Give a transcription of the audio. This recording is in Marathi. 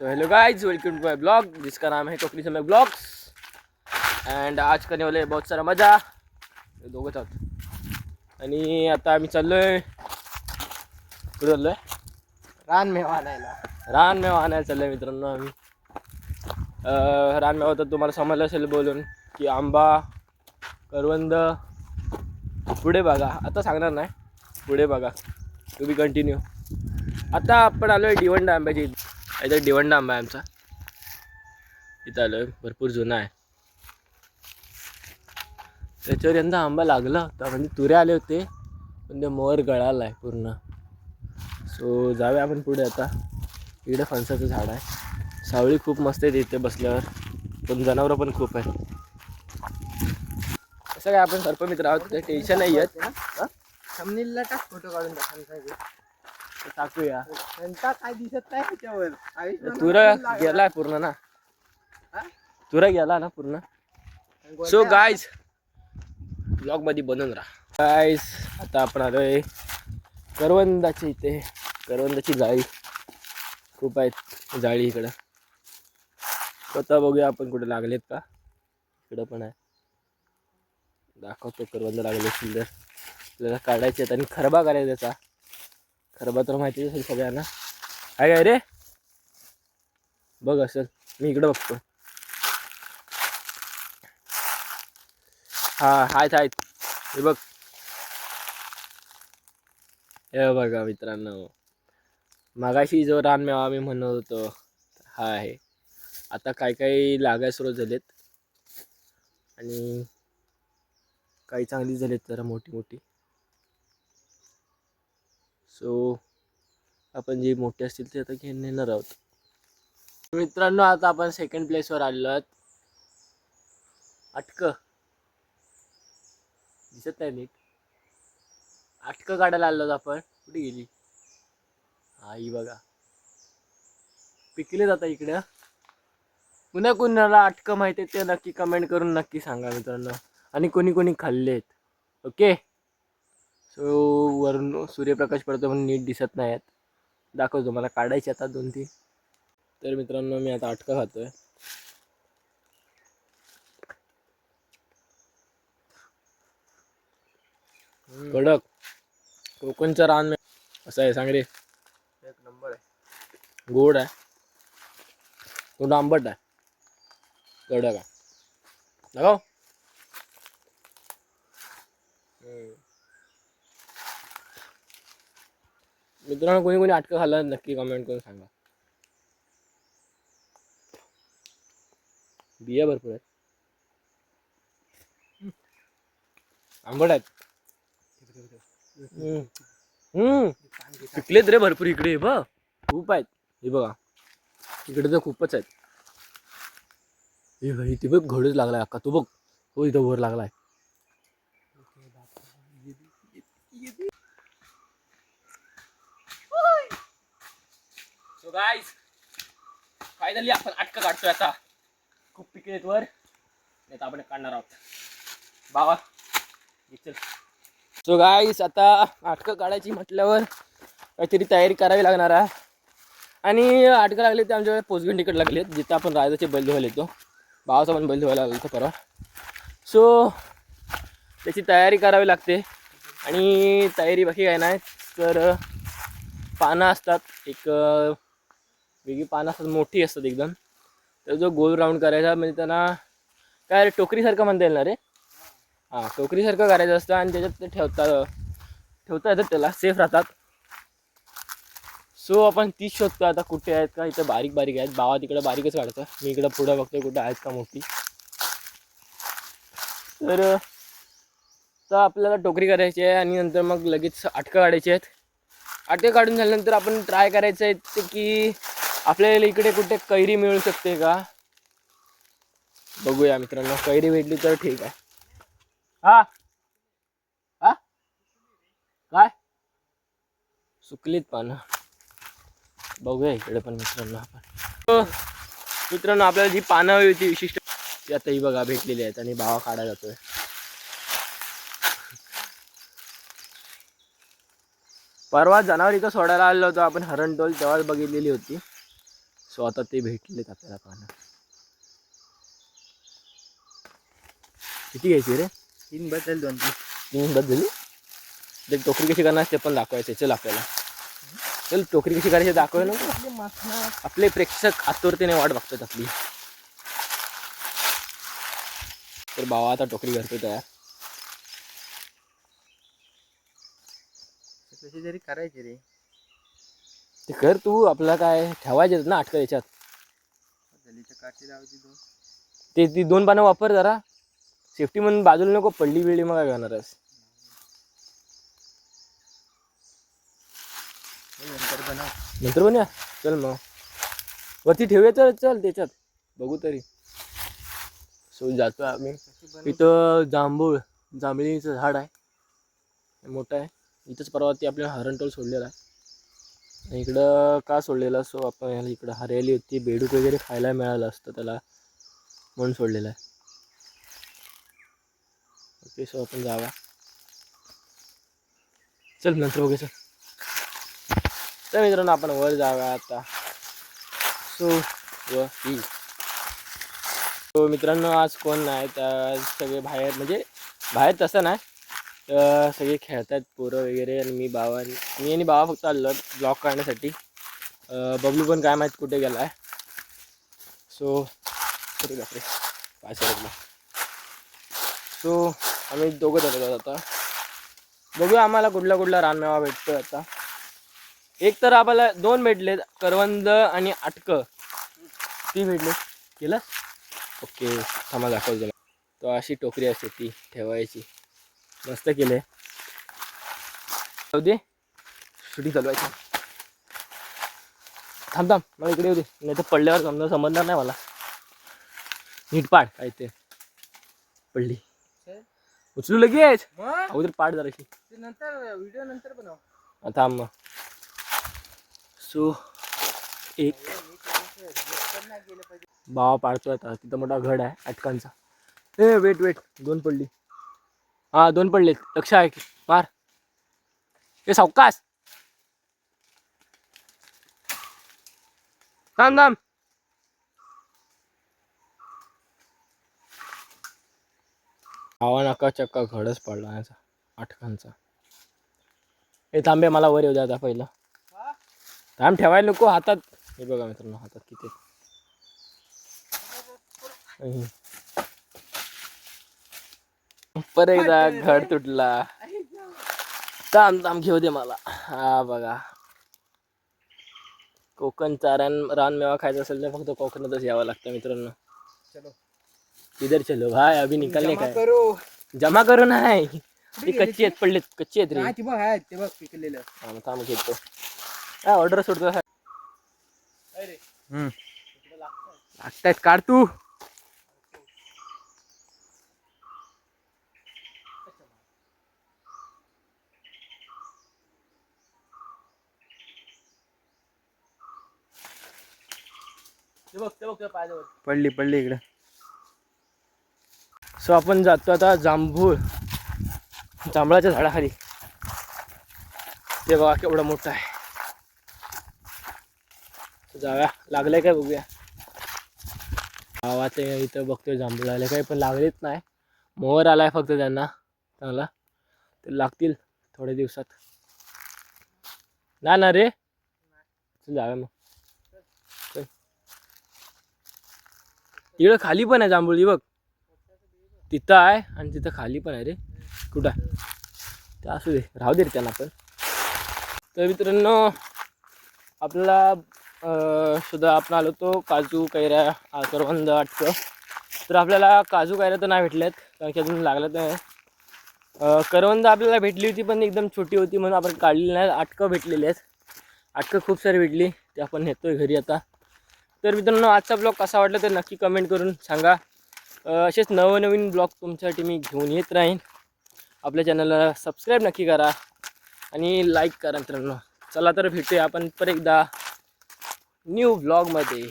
तो hello guys, welcome to my blog जिसका नाम है टोकरी समय ब्लॉग्स। एंड आज करने वाले बहुत सारा मजा दोघंच आहोत। आणि आता आम्ही चाललोय, कुठे चाललोय? रानमेवा आणायला. रानमेवा आणायला चाललोय मित्रांनो आम्ही. रानमेवा तर तुम्हाला समजलं असेल बोलून की आंबा, करवंद. पुढे बघा, आता सांगणार नाही, पुढे बघा, टू बी कंटिन्यू. आता आपण आलोय डिवंडा आंब्याची. इथं डिवंडा आंबा आहे आमचा, इथं आलोय, भरपूर जुना आहे. त्याच्यावर यंदा आंबा लागला होता, म्हणजे तुरे आले होते पण ते मोर गळाला आहे पूर्ण. सो जाऊया आपण पुढे. आता इकडे फणसाचं झाड आहे, सावळी खूप मस्त आहे इथे बसल्यावर, पण जनावरं पण खूप आहे. असं काय आपण सर्पमित्र आहोत, काही टेन्शन नाही आहेत. थंबनेलला टाक, फोटो काढून टाकूया. टाकूया. काय दिसत नाही त्याच्यावर. तुरा गेलाय पूर्ण ना, तुरा गेला ना पूर्ण. सो गाईज ब्लॉग मध्ये बनवून राहा. गाईज आता आपण आलोय करवंदाची. इथे करवंदाची जाळी खूप आहेत, जाळी इकडं. स्वतः बघूया आपण कुठे लागलेत का. इकडं पण आहे, दाखवतो. करवंद लागले सुंदर, आपल्याला काढायचे आहेत आणि खरबा करायचा त्याचा. खरबा तर माहितीच असेल सगळ्यांना. आहे काय रे, बघ असेल, मी इकडं बघतो. हा आहेत आहेत, हे बघ. हे बघा मित्रांनो, मागाशी जो रानमेवा आम्ही म्हणत होतो हा आहे. आता काही काही लागायला सुरू झालेत आणि काही चांगली झालेत, जरा मोठी मोठी. सो आपण जे मोठे असतील ते आता घेऊन येणार आहोत. मित्रांनो आता आपण सेकंड प्लेसवर आलेलो आहोत. अटक दिसत नाही नीट, अटक काढायला आलो आहोत आपण. कुठे गेली? हा ही बघा, पिकले जाता इकडं. कुणा कुणाला अटक माहिती आहे ते नक्की कमेंट करून नक्की सांगा मित्रांनो, आणि कोणी कोणी खाल्लेत. ओके. सो वरून सूर्यप्रकाश पडतो म्हणून नीट दिसत नाही आहेत. दाखवतो, मला काढायचे आता 2-3. तर मित्रांनो मी आता अटका खातोय. कडक कोकणचं रान असं आहे, सांग रे. एक नंबर आहे. गोड आहे, थोडं आंबट आहे, कडक आहे. दाखव. मित्रांनो कोणी कोणी अटका खाल्ला नक्की कमेंट करून सांगा. बिया भरपूर आहेत, आंबट आहेत. पिकलेत रे भरपूर इकडे. बघ खूप आहेत, हे बघा इकडे तर खूपच आहेत. हे भाई ते बघ, घडच लागलाय अक्का, तो बघ, तो इथं वर लागलाय. सो गाईज फायनली आपण अटका काढतोय आता. खूप पिकलेत वर, नाही तर आपण काढणार आहोत बाबा. सो गाईज आता अटका काढायची म्हटल्यावर काहीतरी तयारी करावी लागणार आहे. आणि अटका लागले ते आमच्याकडे पोचगंडीकडे लागलेत, जिथं आपण राजाचे बैल धुवायला येतो. भावाचा पण बैल धुवायला लागला होता परवा. सो त्याची तयारी करावी लागते. आणि तयारी बाकी काय नाही, तर पानं असतात, एक वेगळी पानं असतात, मोठी असतात एकदम. तर जो गोल राऊंड करायचा, म्हणजे त्यांना काय रे टोकरीसारखं म्हणता येईल ना रे. हां, टोकरीसारखं करायचं असतं आणि त्याच्यात ते ठेवता येतात, त्याला सेफ राहतात. सो आपण तीच शोधतो आता कुठे आहेत का. इथं बारीक बारीक आहेत, बावा तिकडं बारीकच काढतं, मी इकडं पुढं बघतोय कुठे आहेत का मोठी. तर आपल्याला टोकरी करायची आहे आणि नंतर मग लगेच अटका काढायची आहेत. अटका काढून झाल्यानंतर आपण ट्राय करायचं आहे ते की आपल्याला इकडे कुठे कैरी मिळू शकते का, बघूया मित्रांनो. कैरी भेटली तर ठीक आहे. हा हा काय सुकलीत पानं, बघूया इकडे पण मित्रांनो आपण. मित्रांनो आपल्याला जी पानं हवी होती विशिष्ट, ती आता ही बघा भेटलेली आहेत आणि भावा काढायला जातोय. परवा जनावर इथं सोडायला आलेलो होतो आपण, हरणटोल, तेव्हाच बघितलेली होती. सो आता ते भेटलेत आपल्याला पाहणं. किती घ्यायची रे? 3 बदल 2 तीन बस झाली. ते टोकरी कशी करणार ते पण दाखवायचे. चल आपल्याला चल टोकरी कशी करायची दाखव ना. आपले प्रेक्षक आतुरतेने वाट बघतात आपली. तर भावा आता टोकरी करतो तयार. कशी तरी करायची रे. ते कर तू. आपल्याला काय ठेवायचे ना अटक याच्यात. झालीच्या काठी लावायची 2. ती 2 पानं वापर जरा सेफ्टी म्हणून. बाजूला नको पडली बिळली मग काय करणार आहेस. नंतर बनव. नंतर बनूया. चल मग वरती ठेवूया. चल चल त्याच्यात बघू तरी. सो जातो आम्ही. इथं जांभळीचं झाड आहे मोठं आहे. इथंच परवा ती आपल्याला हरणटोल सोडलेला आहे. आणि इकडं का सोडलेला सो आपण याला इकडं हरियाली होती. बेडूक वगैरे खायला मिळालं असतं त्याला म्हणून सोडलेलं आहे. ओके सो आपण जावा. चल नंतर बघायचं. तर मित्रांनो आपण वर जाऊया आता. सो मित्रांनो आज कोण नाही. तर सगळे बाहेर म्हणजे बाहेर तसं नाही. सगळे खेळतात पोरं वगैरे. आणि मी आणि बाबा फक्त आलो ब्लॉग काढण्यासाठी. बबलू पण काय माहीत कुठे गेला आहे. सो बापरे काय सरकला. सो आम्ही दोघं जातो आता. बघूया आम्हाला कुठला रानमेवा भेटतो आता. एक तर आम्हाला 2 भेटलेत करवंद आणि अटकं. ती भेटले केलं. ओके थांबा दाखवतो तुला. तो अशी टोकरी असते ती ठेवायची. मस्त केले. जाऊ दे शूटिंग चालवायची. थांब मला इकडे येऊ दे. नाही तर पडल्यावर समजणार नाही मला. नीट पाड काय ते पडली. उचलू लगेच अगोदर पाड जराशी. नंतर व्हिडिओ नंतर बनव. थांब मग. सो एक भावा पाडतोय आता. तिथं मोठा घड आहे अटकांचा. वेट 2 पडली. हा 2 पडलेत. लक्ष आहे की मार. हे सावकाश. थांब भावा नका चक्का घडच पडला याचा अटकांचा. हे तांबे मला वर येऊ द्या आता पहिलं. थांब ठेवायला नको हातात. हे बघा मित्रांनो हातात किती. परत एकदा घड तुटला. थांब घेऊ दे मला. हा बघा कोकणचा रानमेवा खायचा असेल तर फक्त कोकणातच यावं लागतं मित्रांनो. चलो इधर चलो भाई अभी निकलने का करू. जमा करू नाही. ते कच्ची आहेत पडलेत. कच्ची आहेत रे. ते बघ आहे ते बघ पिकलेलं. थांब घेतो. काय ऑर्डर सोडतो. लागतायत काढ तू. पडली इकडं. सो आपण जातो आता जांभळाच्या झाडाखाली. ते बघा केवढा मोठा आहे. जाऊया लागलंय काय बघूया. गावात इथं बघतोय जांभूळ आले काही पण लागलेच नाही. मोहर आलाय फक्त त्यांना चांगला. ते लागतील थोड्या दिवसात. ना रे जाऊया मग. इकडं खाली पण आहे जांभूळ बघ. तिथं आहे आणि तिथं खाली पण आहे रे. कुठं ते असू दे राहू दे रे त्यांना पण. तर मित्रांनो आपल्याला सुद्धा आपण आलो तो काजू कैऱ्या करवंद अटकं. तर आपल्याला काजू कैऱ्या तर नाही भेटल्यात कारण की अजून लागलं नाही. करवंद आपल्याला भेटली होती पण एकदम छोटी होती म्हणून आपण काढलेली नाही. अटकं भेटलेली आहेत. अटकं खूप सारी भेटली ते आपण नेतोय घरी आता. तर मित्रांनो आजचा ब्लॉग कसा वाटला तर नक्की कमेंट करून सांगा. असेच नवनवीन ब्लॉग तुमच्यासाठी मी घेऊन येत राहीन. आपल्या चॅनलला सबस्क्राईब नक्की करा आणि लाईक करा मित्रांनो. चला तर भेटूया आपण परत एकदा न्यू ब्लॉगमध्ये.